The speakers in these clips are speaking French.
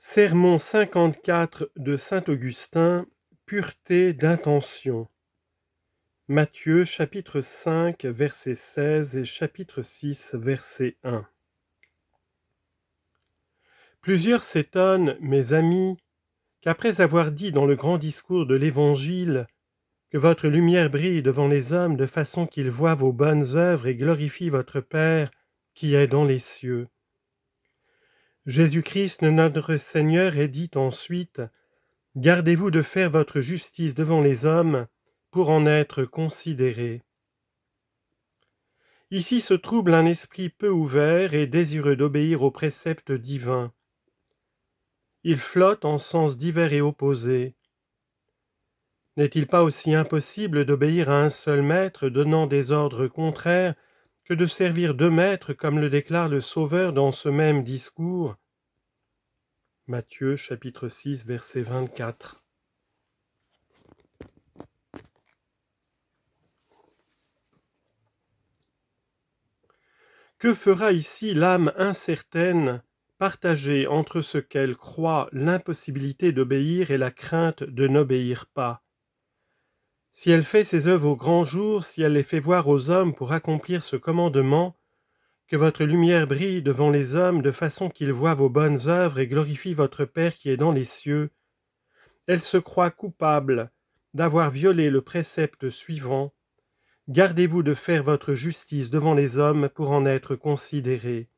Sermon 54 de saint Augustin, pureté d'intention. Matthieu chapitre 5 verset 16 et chapitre 6 verset 1. Plusieurs s'étonnent, mes amis, qu'après avoir dit dans le grand discours de l'Évangile que votre lumière brille devant les hommes de façon qu'ils voient vos bonnes œuvres et glorifient votre Père qui est dans les cieux. Jésus-Christ, notre Seigneur, est dit ensuite « Gardez-vous de faire votre justice devant les hommes pour en être considérés. » Ici se trouble un esprit peu ouvert et désireux d'obéir aux préceptes divins. Il flotte en sens divers et opposés. N'est-il pas aussi impossible d'obéir à un seul maître donnant des ordres contraires que de servir deux maîtres comme le déclare le Sauveur dans ce même discours ? Matthieu chapitre 6 verset 24. Que fera ici l'âme incertaine, partagée entre ce qu'elle croit l'impossibilité d'obéir et la crainte de n'obéir pas? Si elle fait ses œuvres au grand jour, si elle les fait voir aux hommes pour accomplir ce commandement, que votre lumière brille devant les hommes de façon qu'ils voient vos bonnes œuvres et glorifient votre Père qui est dans les cieux, elle se croit coupable d'avoir violé le précepte suivant. Gardez-vous de faire votre justice devant les hommes pour en être considérés.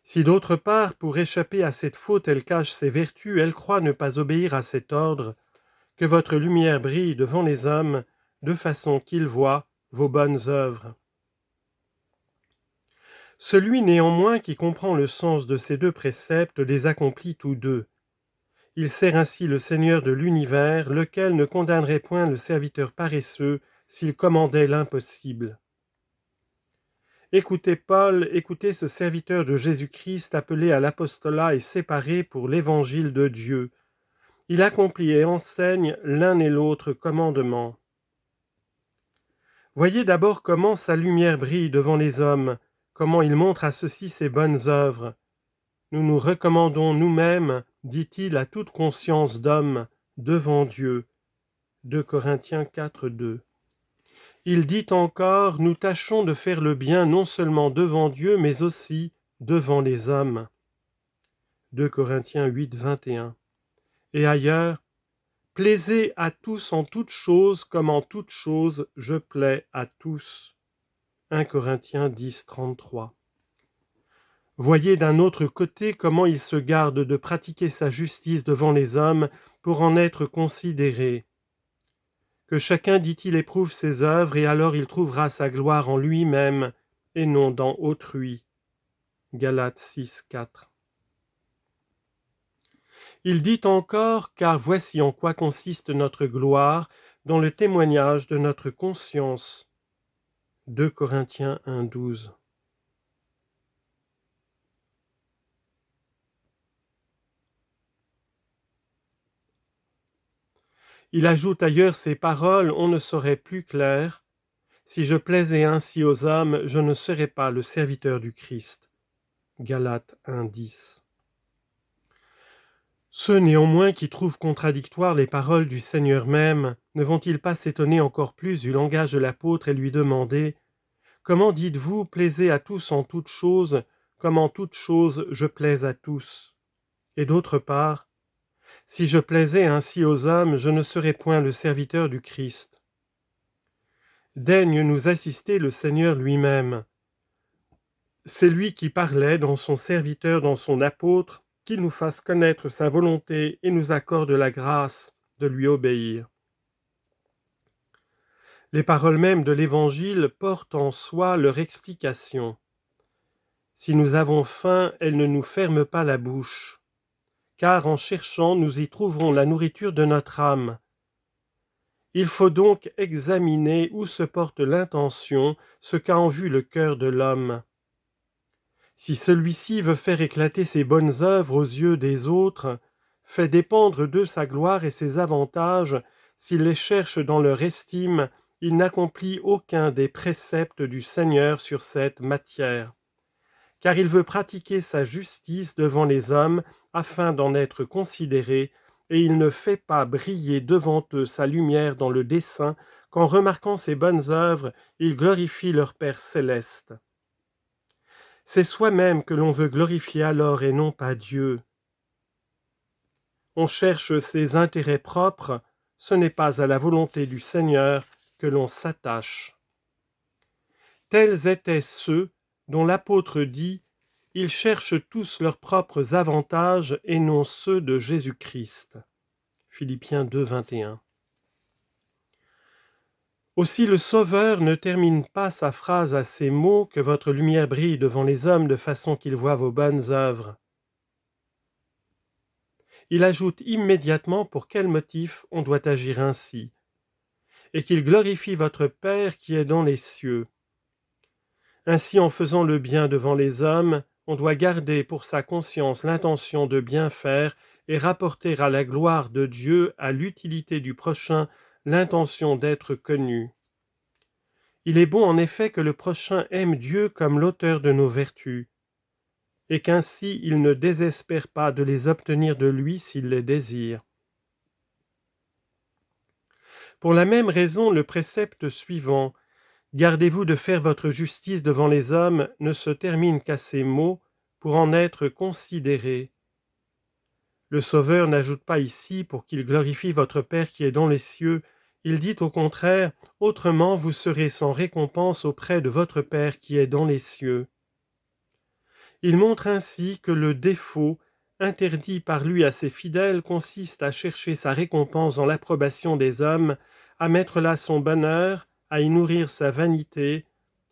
Si d'autre part, pour échapper à cette faute, elle cache ses vertus, elle croit ne pas obéir à cet ordre, que votre lumière brille devant les hommes, de façon qu'ils voient vos bonnes œuvres. Celui néanmoins qui comprend le sens de ces deux préceptes les accomplit tous deux. Il sert ainsi le Seigneur de l'univers, lequel ne condamnerait point le serviteur paresseux s'il commandait l'impossible. Écoutez Paul, écoutez ce serviteur de Jésus-Christ appelé à l'apostolat et séparé pour l'évangile de Dieu. Il accomplit et enseigne l'un et l'autre commandement. Voyez d'abord comment sa lumière brille devant les hommes, comment il montre à ceux-ci ses bonnes œuvres. Nous nous recommandons nous-mêmes, dit-il, à toute conscience d'homme, devant Dieu. 2 Corinthiens 4, 2. Il dit encore, nous tâchons de faire le bien non seulement devant Dieu, mais aussi devant les hommes. 2 Corinthiens 8, 21. Et ailleurs, plaisez à tous en toutes choses, comme en toutes choses je plais à tous. 1 Corinthiens 10, 33. Voyez d'un autre côté comment il se garde de pratiquer sa justice devant les hommes pour en être considéré. Que chacun, dit-il, éprouve ses œuvres, et alors il trouvera sa gloire en lui-même, et non dans autrui. Galates 6, 4. Il dit encore, car voici en quoi consiste notre gloire, dans le témoignage de notre conscience. 2 Corinthiens 1, 12. Il ajoute ailleurs ces paroles, on ne saurait plus clair. Si je plaisais ainsi aux hommes, je ne serais pas le serviteur du Christ. Galates 1, 10. Ceux néanmoins qui trouvent contradictoires les paroles du Seigneur même, ne vont-ils pas s'étonner encore plus du langage de l'apôtre et lui demander « Comment dites-vous, plaisez à tous en toutes choses, comme en toutes choses je plais à tous ?» Et d'autre part, « Si je plaisais ainsi aux hommes, je ne serais point le serviteur du Christ. » Daigne nous assister le Seigneur lui-même. C'est lui qui parlait dans son serviteur, dans son apôtre, qu'il nous fasse connaître sa volonté et nous accorde la grâce de lui obéir. Les paroles mêmes de l'Évangile portent en soi leur explication. Si nous avons faim, elles ne nous ferment pas la bouche, car en cherchant, nous y trouverons la nourriture de notre âme. Il faut donc examiner où se porte l'intention, ce qu'a en vue le cœur de l'homme. Si celui-ci veut faire éclater ses bonnes œuvres aux yeux des autres, fait dépendre d'eux sa gloire et ses avantages, s'il les cherche dans leur estime, il n'accomplit aucun des préceptes du Seigneur sur cette matière. car il veut pratiquer sa justice devant les hommes afin d'en être considéré, et il ne fait pas briller devant eux sa lumière dans le dessein qu'en remarquant ses bonnes œuvres, il glorifie leur Père céleste. C'est soi-même que l'on veut glorifier alors et non pas Dieu. On cherche ses intérêts propres, ce n'est pas à la volonté du Seigneur que l'on s'attache. Tels étaient ceux dont l'apôtre dit « Ils cherchent tous leurs propres avantages et non ceux de Jésus-Christ ». Philippiens 2, 21. Aussi le Sauveur ne termine pas sa phrase à ces mots que votre lumière brille devant les hommes de façon qu'ils voient vos bonnes œuvres. Il ajoute immédiatement pour quel motif on doit agir ainsi, et qu'il glorifie votre Père qui est dans les cieux. Ainsi, en faisant le bien devant les hommes, on doit garder pour sa conscience l'intention de bien faire et rapporter à la gloire de Dieu, à l'utilité du prochain, l'intention d'être connu. Il est bon en effet que le prochain aime Dieu comme l'auteur de nos vertus, et qu'ainsi il ne désespère pas de les obtenir de lui s'il les désire. Pour la même raison, le précepte suivant « Gardez-vous de faire votre justice devant les hommes » ne se termine qu'à ces mots pour en être considéré. Le Sauveur n'ajoute pas ici pour qu'il glorifie votre Père qui est dans les cieux, il dit au contraire « Autrement vous serez sans récompense auprès de votre Père qui est dans les cieux ». Il montre ainsi que le défaut, interdit par lui à ses fidèles, consiste à chercher sa récompense dans l'approbation des hommes, à mettre là son bonheur, à y nourrir sa vanité,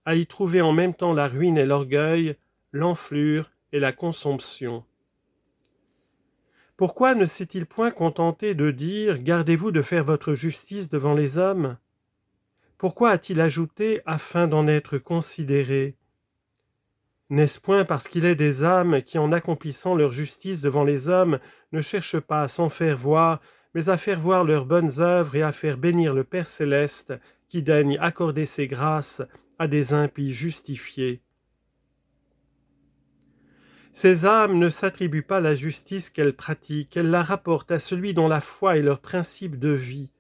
à y trouver en même temps la ruine et l'orgueil, l'enflure et la consomption. Pourquoi ne s'est-il point contenté de dire « Gardez-vous de faire votre justice devant les hommes » ? Pourquoi a-t-il ajouté « afin d'en être considéré » ? N'est-ce point parce qu'il est des âmes qui, en accomplissant leur justice devant les hommes, ne cherchent pas à s'en faire voir, mais à faire voir leurs bonnes œuvres et à faire bénir le Père céleste, qui daigne accorder ses grâces à des impies justifiés. Ces âmes ne s'attribuent pas la justice qu'elles pratiquent, elles la rapportent à celui dont la foi est leur principe de vie.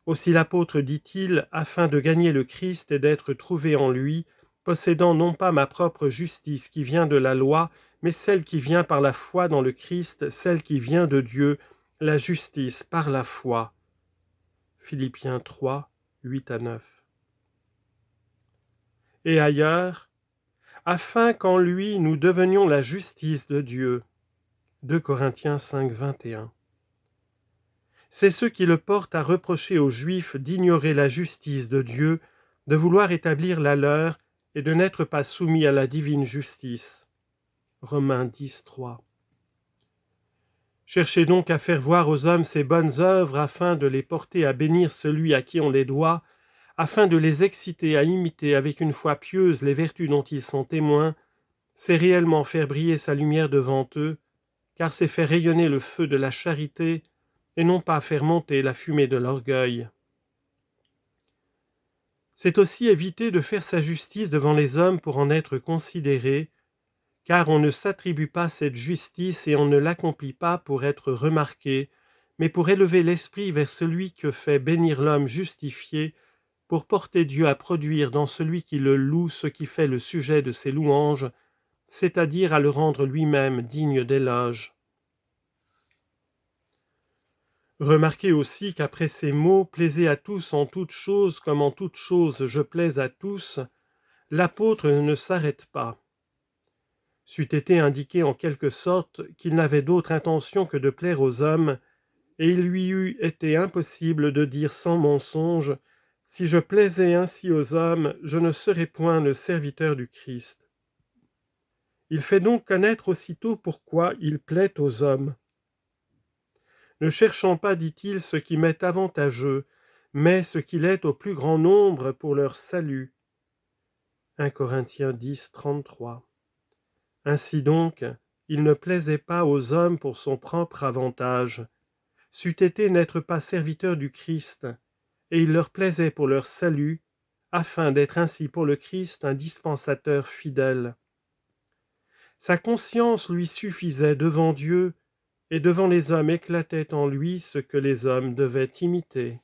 Aussi l'apôtre dit-il, afin de gagner le Christ et d'être trouvé en lui, possédant non pas ma propre justice qui vient de la loi, mais celle qui vient par la foi dans le Christ, celle qui vient de Dieu, la justice par la foi. Philippiens 3, 8-9. Et ailleurs, afin qu'en lui nous devenions la justice de Dieu. 2 Corinthiens 5, 21. C'est ce qui le porte à reprocher aux Juifs d'ignorer la justice de Dieu, de vouloir établir la leur et de n'être pas soumis à la divine justice. Romains 10, 3. Cherchez donc à faire voir aux hommes ces bonnes œuvres afin de les porter à bénir celui à qui on les doit, afin de les exciter à imiter avec une foi pieuse les vertus dont ils sont témoins, c'est réellement faire briller sa lumière devant eux, car c'est faire rayonner le feu de la charité et non pas faire monter la fumée de l'orgueil. C'est aussi éviter de faire sa justice devant les hommes pour en être considéré, car on ne s'attribue pas cette justice et on ne l'accomplit pas pour être remarqué, mais pour élever l'esprit vers celui que fait bénir l'homme justifié, pour porter Dieu à produire dans celui qui le loue ce qui fait le sujet de ses louanges, c'est-à-dire à le rendre lui-même digne d'éloge. Remarquez aussi qu'après ces mots « plaisez à tous en toutes choses, comme en toutes choses je plais à tous », l'apôtre ne s'arrête pas. C'eût été indiqué en quelque sorte qu'il n'avait d'autre intention que de plaire aux hommes, et il lui eût été impossible de dire sans mensonge « Si je plaisais ainsi aux hommes, je ne serais point le serviteur du Christ. » Il fait donc connaître aussitôt pourquoi il plaît aux hommes. Ne cherchant pas, dit-il, ce qui m'est avantageux, mais ce qu'il est au plus grand nombre pour leur salut. 1 Corinthiens 10, 33. Ainsi donc, il ne plaisait pas aux hommes pour son propre avantage. C'eût été n'être pas serviteur du Christ, et il leur plaisait pour leur salut, afin d'être ainsi pour le Christ un dispensateur fidèle. Sa conscience lui suffisait devant Dieu, et devant les hommes éclatait en lui ce que les hommes devaient imiter.